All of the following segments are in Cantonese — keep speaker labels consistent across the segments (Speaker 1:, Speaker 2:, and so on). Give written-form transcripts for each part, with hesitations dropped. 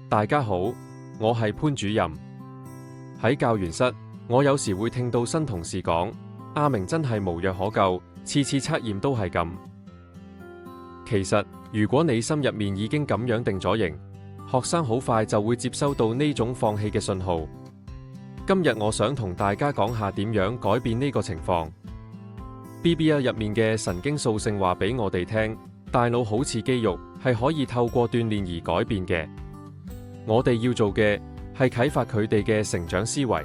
Speaker 1: 大家好，我係潘主任。喺教員室，我有時會聽到新同事講：阿明真係無藥可救，次次測驗都係咁。其實，如果你心入面已經咁樣定咗型，學生好快就會接收到呢種放棄嘅信號。今日我想同大家講下點樣改變呢個情況。BBA 入面嘅神經素性話俾我哋聽，大腦好似肌肉，係可以透過鍛煉而改變嘅。我哋要做嘅係啟發佢哋嘅成長思維。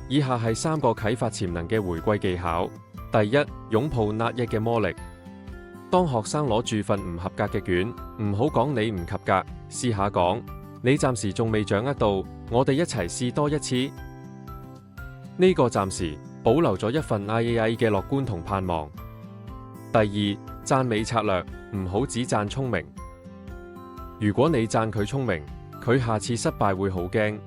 Speaker 1: 以下係3個啟發潛能嘅回歸技巧。第一，擁抱壓抑嘅魔力。當學生攞住份唔合格嘅卷，唔好講你唔及格，試下講你暫時仲未掌握到，我哋一齊試多一次。呢個暫時保留咗一份 IAI 嘅樂觀同盼望。第二，讚美策略，唔好只讚聰明。如果你讚佢聰明，佢下次失敗會好驚。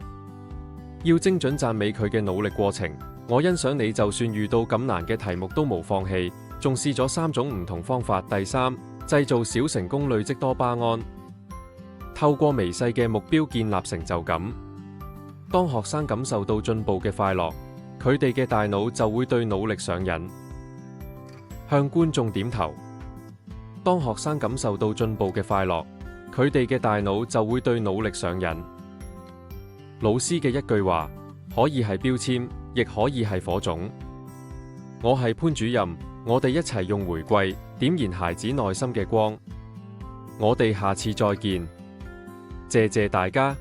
Speaker 1: 要精準讚美佢嘅努力過程。我欣賞你就算遇到咁難嘅題目都冇放棄，仲試咗3種唔同方法。第三，製造小成功累積多巴胺，透過微細嘅目標建立成就感。當學生感受到進步嘅快樂，佢哋嘅大腦就會對努力上癮。向觀眾點頭。當學生感受到進步嘅快樂，佢哋嘅大腦就會對努力上癮。老師嘅一句話，可以係標籤，亦可以係火種。我係潘主任，我哋一齊用回饋點燃孩子內心嘅光。我哋下次再見，謝謝大家。